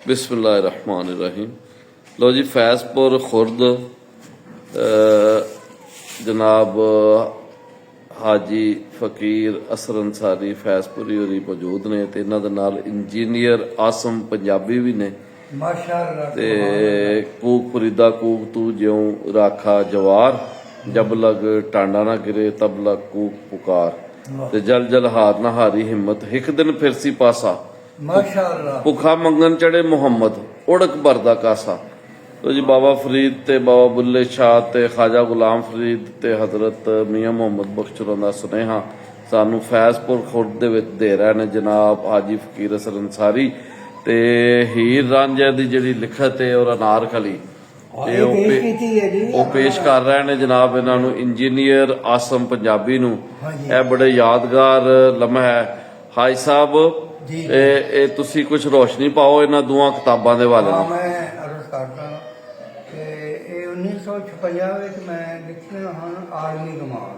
बिस्मिल्लाहिर्रहमानिर्रहीम। लो जी, फैज़पुर खुर्द जनाब हाजी फकीर असर अंसारी फैज़पुरी होरी मौजूद ने ते इन्हां दे नाल इंजीनियर आसम पंजाबी भी ने ते कूक फरीदा कूक तू ज्यों राखा जवार जब लग टांडा ना गिरे तब लग कूक पुकार ते जल जल हार ना हारी हिम्मत हिक दिन फिरसी पासा भुखा मंगन चढ़े मुहम्मद उड़क भरदा कासा। तो जी बाबा फरीद ते बाबा बुल्ले शाह ते ख्वाजा गुलाम फरीद ते हजरत मियाँ मुहम्मद बख्श होरां दा सुनेहा सानू फैज़पुर खुर्द दे विच दे रहे ने जनाब हाजी फकीर असर अंसारी ते हीर रांझे दी जिहड़ी लिखत है और अनारकली पेश कर रहे ने जनाब इन्हां नू इंजीनियर आसम पंजाबी नू। यह बड़े यादगार लम्हा है। हाजी साहब तुसी कुछ रोशनी पाओ इन्हां दोवां किताबां दे बारे में। मैं अर्ज करदा कि 1956 ਵਿੱਚ ਮੈਂ ਲਿਖੀਆਂ ਹਨ ਆਲਮੀ ਰਮਾਨ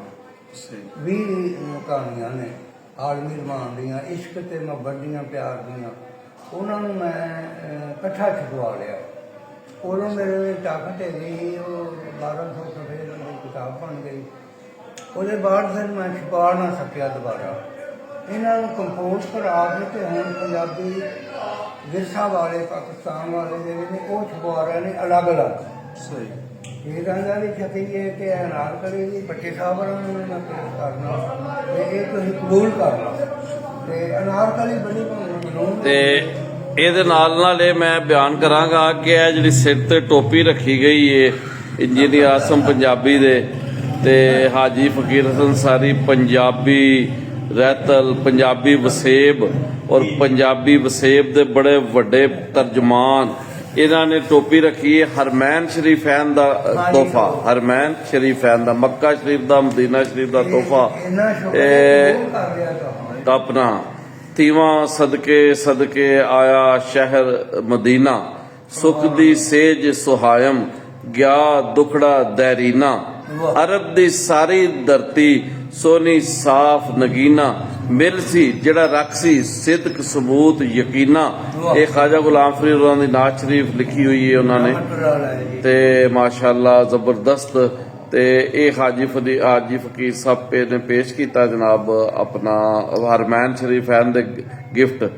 20 ਕਹਾਣੀਆਂ ਨੇ ਆਲਮੀ ਰਮਾਨ ਦੀਆਂ ਇਸ਼ਕ ਤੇ ਮੁਹੱਬਤ ਦੀਆਂ ਪਿਆਰ ਦੀਆਂ ਉਹਨਾਂ ਨੂੰ ਮੈਂ ਇਕੱਠਾ ਛਪਵਾ ਲਿਆ। ਉਦੋਂ ਮੇਰੇ ਤਾਕਤ ਹੈਗੀ ਉਹ 1200 ਸਫ਼ੇ ਦੀ ਕਿਤਾਬ ਬਣ ਗਈ। ਉਹਦੇ ਬਾਅਦ ਫਿਰ ਮੈਂ ਛਪਾ ਨਾ ਸਕਿਆ ਦੁਬਾਰਾ। ਇਹਨਾਂ ਨੂੰ ਕੰਪੋਜ਼ ਕਰਾ ਕੇ ਤੇ ਹੁਣ ਪੰਜਾਬੀ ਵਿਰਸਾ ਵਾਲੇ ਪਾਕਿਸਤਾਨ ਵਾਲੇ ਜਿਹੜੇ ਨੇ ਉਹ ਛਪਵਾ ਰਹੇ ਨੇ ਅਲੱਗ ਅਲੱਗ। ਸਹੀ ਇਹ ਰਾਂਝਾ ਦੀ ਛਪੀ ਹੈ ਕਿ ਅਨਾਰਕਲੀ ਦੀ ਬੱਚੇ ਸਾਹਿਬ ਨੂੰ ਮੈਂ ਪੇਸ਼ ਕਰਨਾ ਤੇ ਇਹ ਤੁਸੀਂ ਕਬੂਲ ਕਰਨਾ ਤੇ ਅਨਾਰਕਲੀ ਬੜੀ ਬਣਾਉਣ ਤੇ ਇਹਦੇ ਨਾਲ ਇਹ ਮੈਂ ਬਿਆਨ ਕਰਾਂਗਾ ਕਿ ਇਹ ਜਿਹੜੀ ਸਿਰ ਤੇ ਟੋਪੀ ਰੱਖੀ ਗਈ ਏ ਇੰਜੀਨੀਅਰ ਆਸਮ ਪੰਜਾਬੀ ਦੇ ਤੇ ਹਾਜੀ ਫਕੀਰ ਹਸਨ ਸਾਰੀ ਪੰਜਾਬੀ रैतल पंजाबी वसेब और पंजाबी वसेब दे बड़े वड्डे तर्जमान इन्हां ने टोपी रखी है हरमैन शरीफैन दा तोहफा हरमैन शरीफैन दा मक्का शरीफ दा मदीना शरीफ दा तोहफा अपना 30वां सदके सदके आया शहर मदीना सुख दी सेज सुहायम गया दुखड़ा दैरीना अरब दी सारी धरती सोनी साफ नगीना मिल सी जड़ा रख सी सिदक सबूत यकीना। ये ख्वाजा गुलाम फरीद होरां दी नात शरीफ लिखी हुई है उन्होंने ते माशाअल्लाह जबरदस्त। ते ये हाजी फकीर साहब ने पेश किया जनाब अपना हरमैन शरीफैन दे गिफ्ट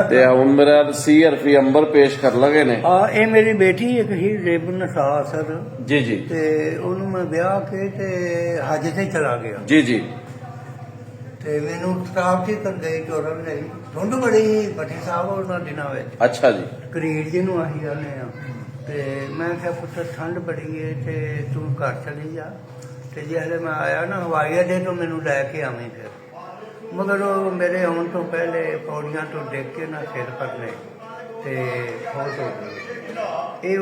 ते हुण मेरा सी हरफी अंबर पेश कर लगे ने। ये मेरी बेटी एक ही रेबन सर जी जी ते ओनू मैं ब्याह के ते हज ते चला गया जी जी ते मैनू किताब च कर गई चोरन गई ठंड बड़ी भट्टी साहब उन्हां दिनां विच। अच्छा जी करीड़ जिन्नू असीं आने आ ते मैं क्या पुत्र ठंड बड़ी है ते तू घर चली जा ते जिसले मैं आया ना हवाई अड्डे तो मैनू लैके आवीं फिर मगर मेरे आने तो पहले पौड़ियां तो देख के ना सिर करने ते बहुत हो गई। ये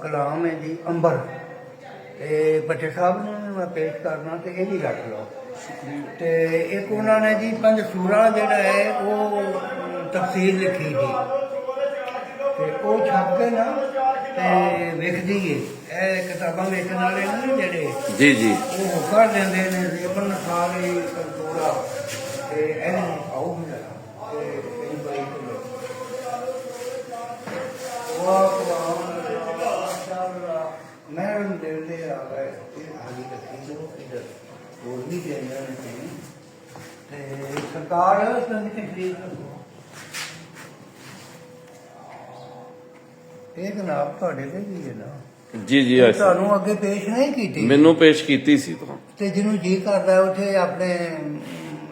कलाम है जी अंबर ते भट्टे साहब ने मैं पेश करना ते ये भी रख लो ते एक उन्होंने जी 5 सूरा जिहड़ा है वो तफसीर लिखी थी ते वो छप के ना ते विकदी है। ਇਹ ਕਿਤਾਬਾਂ ਵੇਚਣ ਵਾਲੇ ਨੇ ਜਿਹੜੇ ਜੀ ਜੀ ਉਹ ਕਰ ਦਿੰਦੇ ਨੇ ਰੇਬਨ ਸਾਰੇ ਕੰਟੋਰਾ ਤੇ ਇਹਨੂੰ ਆਉ ਤੇ ਇਹ ਬਾਈ ਮੈਂ ਦਿੰਦੇ ਆ ਗਏ ਇਹ ਹਾਲੀ ਰੱਖੀ ਜੋ ਇਧਰ ਹੋਰ ਵੀ ਦੇਣਾ ਨੇ ਤੇ ਸਰਕਾਰ ਸੰਗਤ ਖਰੀਦ ਇਹ ਜਨਾਬ ਤੁਹਾਡੇ ਤੇ ਵੀ ਹੈ ਨਾ जी जी ਤੁਹਾਨੂੰ ਅੱਗੇ ਪੇਸ਼ ਨਹੀਂ ਕੀਤੀ ਮੈਨੂੰ ਪੇਸ਼ ਕੀਤੀ ਸੀ ਤੋਂ ਤੇ ਜਿਹਨੂੰ ਜੀ ਕਰਦਾ ਉੱਥੇ ਆਪਣੇ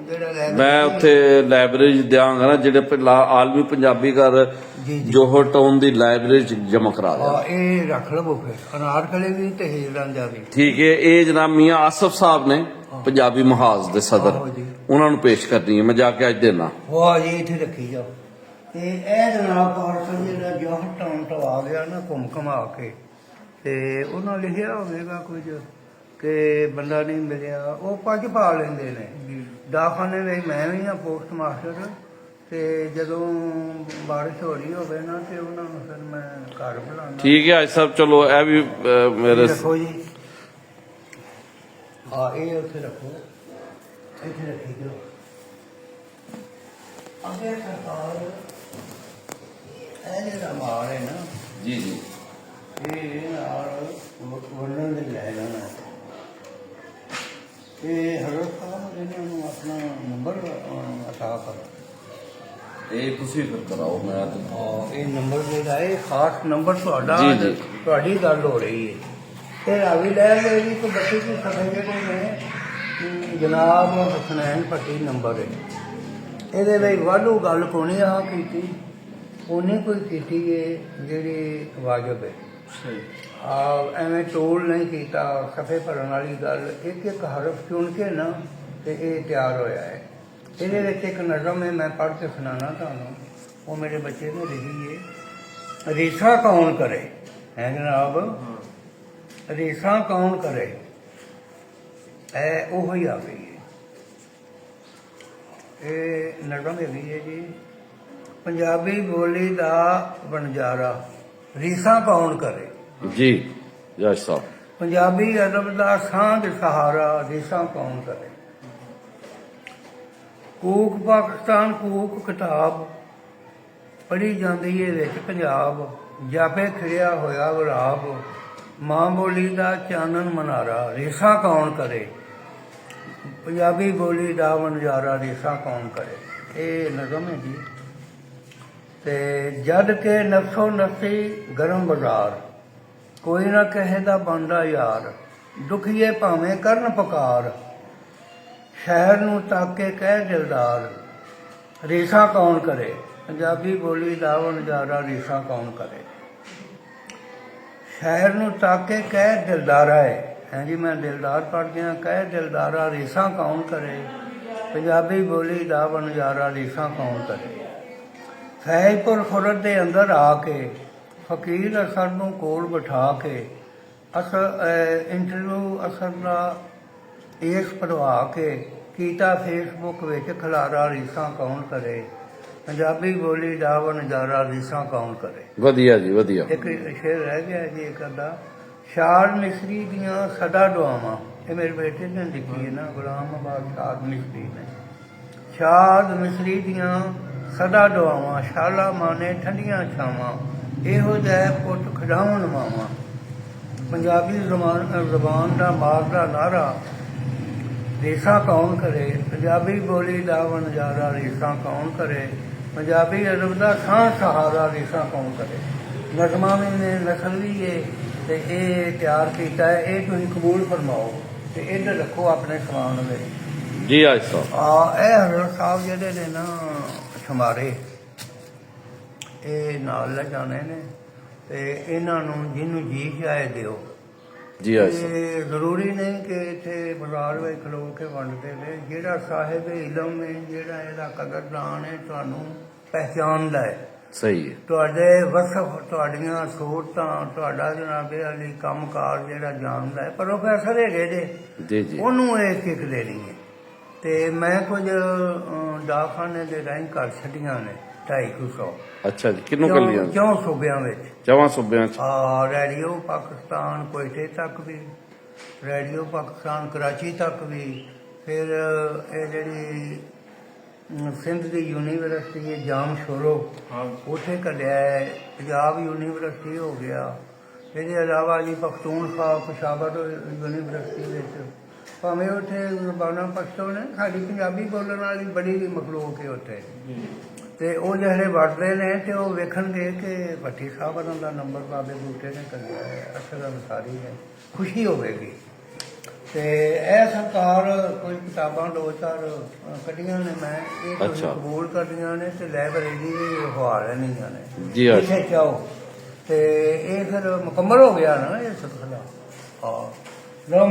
ਜਿਹੜਾ ਮੈਂ ਉੱਥੇ ਲਾਇਬ੍ਰੇਰੀ ਦਿਆਂਗਾ ਨਾ ਜਿਹੜੇ ਪਹਿਲਾਂ ਆਲਮੀ ਪੰਜਾਬੀ ਘਰ ਜੋਹਰ ਟਾਊਨ ਦੀ ਲਾਇਬ੍ਰੇਰੀ ਚ ਜਮ੍ਹਾਂ ਕਰਾ ਦੇ। ਇਹ ਰੱਖ ਲਵੋ ਫਿਰ ਅਨਾਰਕਲੀ ਵੀ ਤੇ ਹੀਰ ਰਾਂਝਾ ਵੀ ਠੀਕ ਹੈ। ਇਹ ਜਨਾਬ ਮੀਆਂ ਆਸਫ ਸਾਹਿਬ ਨੇ ਪੰਜਾਬੀ ਮਹਾਜ਼ ਦੇ ਸਦਰ ਉਹਨਾਂ ਨੂੰ ਪੇਸ਼ ਕਰਨੀ ਹੈ। ਮੈਂ ਜਾ ਕੇ ਅੱਜ ਦੇਣਾ ਵਾਹ ਜੀ ਇੱਥੇ ਰੱਖੀ ਜਾਓ। ਤੇ ਇਹ ਜਨਾਬ ਪਾਰਸਲ ਜਿਹੜਾ ਜੋਹਰ ਟਾਊਨ ਤੋਂ ਆ ਗਿਆ ਨਾ ਘੁੰਮ ਘਮਾ ਕੇ ਤੇ ਉਹਨਾਂ ਲਿਖਿਆ ਹੋਵੇਗਾ ਕੁਝ ਕਿ ਬੰਦਾ ਨਹੀਂ ਮਿਲਿਆ ਉਹ ਪੱਜ ਪਾ ਲੈਂਦੇ ਨੇ ਡਾਕਖਾਨੇ ਵਿੱਚ। ਮੈਂ ਵੀ ਆ ਪੋਸਟ ਮਾਸਟਰ ਤੇ ਜਦੋਂ ਬਾਰਿਸ਼ ਹੋ ਰਹੀ ਹੋਵੇ ਨਾ ਤੇ ਉਹਨਾਂ ਨੂੰ ਫਿਰ ਮੈਂ ਘਰ ਬੁਲਾਉਣਾ। ਠੀਕ ਹੈ ਅੱਜ ਸਾਹਿਬ ਚਲੋ ਇਹ ਵੀ ਮੇਰੇ ਰੱਖੋ ਜੀ। ਇਹ ਉੱਥੇ ਰੱਖੋ ਇੱਥੇ ਰੱਖੀ ਜਾਓ। ਅੱਗੇ ਸਰਕਾਰ ਇਹ ਜਿਹੜਾ ਮਾਲ ਹੈ ਨਾ ਜੀ ਜੀ ਇਹ ਨਾਲ ਵੰਡਣ ਦੇ ਲੈ ਲੈਣਾ ਇਹ ਹਜ਼ਰਤ ਸਾਹਿਬ ਇਹਨਾਂ ਨੂੰ ਆਪਣਾ ਨੰਬਰ ਅਤਾ ਕਰੋ। ਇਹ ਤੁਸੀਂ ਫਿਰ ਕਰਾਓ, ਮੈਂ ਤਾਂ ਇਹ ਨੰਬਰ ਜਿਹੜਾ ਇਹ ਖਾਸ ਨੰਬਰ ਤੁਹਾਡਾ ਜੀ, ਜੀ। ਤੁਹਾਡੀ ਗੱਲ ਹੋ ਰਹੀ ਹੈ ਤੇ ਰਾਵੀ ਲੈ ਗਏ ਜੀ ਕੋਈ ਬੱਚੇ ਦੀ ਸਫਾਈ ਜਿਹੜੇ ਨੇ ਜਨਾਬ ਹਸਨੈਨ ਪੱਟੀ ਨੰਬਰ ਹੈ ਇਹਦੇ ਵਿੱਚ ਵਾਧੂ ਗੱਲ ਕੋਣੀ ਆ ਕੀਤੀ ਉਹਨੇ ਕੋਈ ਕੀਤੀ ਹੈ ਜਿਹੜੀ ਵਾਜਬ ਹੈ ਸਹੀ ਐਵੇਂ ਟੋਲ ਨਹੀਂ ਕੀਤਾ ਸਫੇ ਭਰਨ ਵਾਲੀ ਗੱਲ ਇੱਕ ਇੱਕ ਹਰਫ ਚੁਣ ਕੇ ਨਾ ਤੇ ਇਹ ਤਿਆਰ ਹੋਇਆ ਹੈ। ਇਹਦੇ ਵਿੱਚ ਇੱਕ ਨਜ਼ਮ ਹੈ ਮੈਂ ਪੜ੍ਹ ਕੇ ਸੁਣਾਉਣਾ ਤੁਹਾਨੂੰ ਉਹ ਮੇਰੇ ਬੱਚੇ ਨੇ ਲਿਖੀ ਹੈ। ਰੇਸਾ ਕੌਣ ਕਰੇ ਹੈ ਜਨਾਬ ਰੇਸਾ ਕੌਣ ਕਰੇ ਇਹ ਉਹੀ ਆ ਗਈ ਹੈ। ਇਹ ਨਜ਼ਮ ਹੈਗੀ ਹੈ ਜੀ ਪੰਜਾਬੀ ਬੋਲੀ ਦਾ ਵਣਜਾਰਾ ਰੀਸਾਂ ਕੌਣ ਕਰੇ ਜੀ ਜੱਜ ਸਾਹਿਬ। ਪੰਜਾਬੀ ਅਦਬ ਦਾ ਸਾਂਝ ਸਹਾਰਾ ਰੀਸਾਂ ਕੌਣ ਕਰੇ। ਕੂਕ ਪਾਕਿਸਤਾਨ ਕੂਕ ਕਿਤਾਬ ਪੜ੍ਹੀ ਜਾਂਦੀ ਹੈ ਵਿੱਚ ਪੰਜਾਬ ਜਾਪੇ ਖਿੜਿਆ ਹੋਇਆ ਗੁਲਾਬ ਮਾਂ ਬੋਲੀ ਦਾ ਚਾਨਣ ਮਨਾਰਾ ਰੀਸਾਂ ਕੌਣ ਕਰੇ। ਪੰਜਾਬੀ ਬੋਲੀ ਦਾ ਵਣਜਾਰਾ ਰੀਸਾਂ ਕੌਣ ਕਰੇ ਇਹ ਨਜ਼ਮ ਹੈ ਜੀ। ਤੇ ਜਦ ਕੇ ਨਫਸੋ ਨਫਸੀ ਗਰਮ ਬਾਜ਼ਾਰ ਕੋਈ ਨਾ ਕਹੇ ਦਾ ਬਣਦਾ ਯਾਰ ਦੁਖੀਏ ਭਾਵੇਂ ਕਰਨ ਪੁਕਾਰ ਸ਼ਹਿਰ ਨੂੰ ਤੱਕ ਕੇ ਕਹਿ ਦਿਲਦਾਰ ਰੀਸਾਂ ਕੌਣ ਕਰੇ। ਪੰਜਾਬੀ ਬੋਲੀ ਦਾ ਵਣਜਾਰਾ ਰੀਸਾਂ ਕੌਣ ਕਰੇ। ਸ਼ਹਿਰ ਨੂੰ ਤੱਕ ਕੇ ਕਹਿ ਦਿਲਦਾਰਾ ਹੈ ਜੀ ਮੈਂ ਦਿਲਦਾਰ ਪੜ੍ਹ ਗਿਆ ਕਹਿ ਦਿਲਦਾਰਾ ਰੀਸਾਂ ਕੌਣ ਕਰੇ। ਪੰਜਾਬੀ ਬੋਲੀ ਦਾ ਵਣਜਾਰਾ ਰੀਸਾਂ ਕੌਣ ਕਰੇ। ਫੈਜ਼ਪੁਰ ਖੁਰਦ ਦੇ ਅੰਦਰ ਆ ਕੇ ਫਕੀਰ ਅਸਰ ਨੂੰ ਕੋਲ ਬਿਠਾ ਕੇ ਇੰਟਰਵਿਊ ਅਸਰ ਦਾ ਇਸ ਪੜਵਾ ਕੇ ਕੀਤਾ ਫੇਸਬੁੱਕ ਵਿੱਚ ਖਿਲਾਰਾ ਰੀਸਾਂ ਕੌਣ ਕਰੇ। ਪੰਜਾਬੀ ਬੋਲੀ ਦਾ ਵਣਜਾਰਾ ਰੀਸਾਂ ਕੌਣ ਕਰੇ। ਵਧੀਆ ਜੀ ਵਧੀਆ। ਇੱਕ ਸ਼ੇਰ ਰਹਿ ਗਿਆ ਜੀ ਇੱਕ ਅੱਧਾ ਸ਼ਾਦ ਮਿਸਰੀ ਦੀਆਂ ਸਦਾ ਦੁਆਵਾਂ ਇਹ ਮੇਰੇ ਬੇਟੇ ਨੇ ਲਿਖੀ ਹੈ ਨਾ ਗੁਲਾਮ ਆਬਾਦ ਸ਼ਾਦ ਮਿਸਰੀ ਨੇ। ਸ਼ਾਦ ਮਿਸਰੀ ਦੀਆਂ ਸਦਾ ਦੁਆਵਾਂ ਸ਼ਾਲਾ ਮਾਨੇ ਠੰਡੀਆਂ ਛਾਵਾਂ ਇਹੋ ਜਿਹਾ ਪੁੱਤ ਖਿਡਾਉਣ ਮਾਵਾਂ। ਪੰਜਾਬੀ ਜ਼ਬਾਨ ਦਾ ਮਾਰਦਾ ਨਾਰਾ ਰੀਸਾਂ ਕੌਣ ਕਰੇ। ਪੰਜਾਬੀ ਬੋਲੀ ਦਾ ਵਣਜਾਰਾ ਰੀਸਾਂ ਕੌਣ ਕਰੇ। ਪੰਜਾਬੀ ਅਦਬ ਦਾ ਸਾਂਝ ਸਹਾਰਾ ਰੀਸਾਂ ਕੌਣ ਕਰੇ। ਨਜ਼ਮਾਂ ਵੀ ਨੇ ਨਸਲ ਵੀ ਹੈ ਤੇ ਇਹ ਤਿਆਰ ਕੀਤਾ ਹੈ ਇਹ ਤੁਸੀਂ ਕਬੂਲ ਫਰਮਾਓ ਤੇ ਇੱਧਰ ਰੱਖੋ ਆਪਣੇ ਸਮਾਨ ਵਿੱਚ। ਜੀ ਜੱਜ ਸਾਹਿਬ। ਇਹ ਹਜ਼ਰਤ ਸਾਹਿਬ ਜਿਹੜੇ ਨੇ ਨਾ ਹਮਾਰੇ ਇਹ ਨਾਲ ਲੈ ਜਾਣੇ ਨੇ ਤੇ ਇਹਨਾਂ ਨੂੰ ਜਿਹਨੂੰ ਜੀ ਜਾਏ ਦਿਓ। ਜੀ ਜੱਜ ਸਾਹਿਬ। ਇਹ ਜ਼ਰੂਰੀ ਨਹੀਂ ਕਿ ਇੱਥੇ ਬਾਜ਼ਾਰ ਵਿੱਚ ਖਲੋ ਕੇ ਵੰਡਦੇ ਨੇ ਜਿਹੜਾ ਸਾਹਿਬ ਇਲਮ ਹੈ ਜਿਹੜਾ ਇਹਦਾ ਕਦਰਦਾਨ ਹੈ ਤੁਹਾਨੂੰ ਪਹਿਚਾਣਦਾ ਹੈ। ਸਹੀ ਹੈ। ਤੁਹਾਡੇ ਵਸਫ ਤੁਹਾਡੀਆਂ ਸਹੂਲਤਾਂ ਤੁਹਾਡਾ ਜਨਾਬੇ ਵਾਲੀ ਕੰਮਕਾਰ ਜਿਹੜਾ ਜਾਣਦਾ ਹੈ ਪ੍ਰੋਫੈਸਰ ਹੈਗੇ ਜੀ ਜੀ ਉਹਨੂੰ ਇਹ ਕਿੱਕ ਦੇਣੀ ਹੈ। ਤੇ ਮੈਂ ਕੁਝ ਡਾਕਖਾਨੇ ਦੇ ਰਾਹੀਂ ਕਰ ਛੱਡੀਆਂ ਨੇ 250 ਅੱਛਾ ਜੀ ਕਿਹਨੂੰ ਕਰ ਲਿਆ। ਕਿਉਂ ਸੂਬਿਆਂ ਵਿੱਚ ਚਵਾਂ ਸੂਬਿਆਂ ਚ ਰੇਡੀਓ ਪਾਕਿਸਤਾਨ ਕੋਇਟੇ ਤੱਕ ਵੀ ਰੇਡੀਓ ਪਾਕਿਸਤਾਨ ਕਰਾਚੀ ਤੱਕ ਵੀ ਫਿਰ ਇਹ ਜਿਹੜੀ ਸਿੰਧ ਦੀ ਯੂਨੀਵਰਸਿਟੀ ਹੈ ਜਾਮ ਸ਼ੋਰੋ ਉੱਥੇ ਕੱਢਿਆ ਹੈ। ਪੰਜਾਬ ਯੂਨੀਵਰਸਿਟੀ ਹੋ ਗਿਆ। ਇਹਦੇ ਇਲਾਵਾ ਜੀ ਪਖਤੂਨਖਵਾ ਪਸ਼ਾਵਰ ਯੂਨੀਵਰਸਿਟੀ ਵਿੱਚ ਭਾਵੇਂ ਉੱਥੇ ਜ਼ਬਾਨਾਂ ਪਸ਼ਤੋ ਨੇ ਸਾਡੀ ਪੰਜਾਬੀ ਬੋਲਣ ਵਾਲੀ ਬੜੀ ਮਖਲੂਕ ਹੈ ਉੱਥੇ ਤੇ ਉਹ ਜਿਹੜੇ ਵੜਦੇ ਨੇ ਤੇ ਉਹ ਵੇਖਣਗੇ ਕਿ ਭੱਟੀ ਸਾਹਿਬ ਉਹਨਾਂ ਦਾ ਨੰਬਰ ਬਾਬੇ ਬੂਟੇ ਨੇ ਕੱਢਿਆ ਹੈ ਅਸਲ ਅਨਸਾਰੀ ਹੈ ਖੁਸ਼ੀ ਹੋਵੇਗੀ। ਤੇ ਇਹ ਸਰਕਾਰ ਕੋਈ ਕਿਤਾਬਾਂ 2-4 ਕੱਢੀਆਂ ਨੇ ਮੈਂ ਇਹ ਤੁਸੀਂ ਕਬੂਲ ਕਰਦੀਆਂ ਨੇ ਤੇ ਲਾਇਬ੍ਰੇਰੀ ਹਵਾ ਲੈਣੀਆਂ ਨੇ ਜਿੱਥੇ ਚਾਹੋ ਤੇ ਇਹ ਫਿਰ ਮੁਕੰਮਲ ਹੋ ਗਿਆ ਨਾ ਇਹ ਸਿਲਸਿਲਾ। ਹਾਂ ਲਓ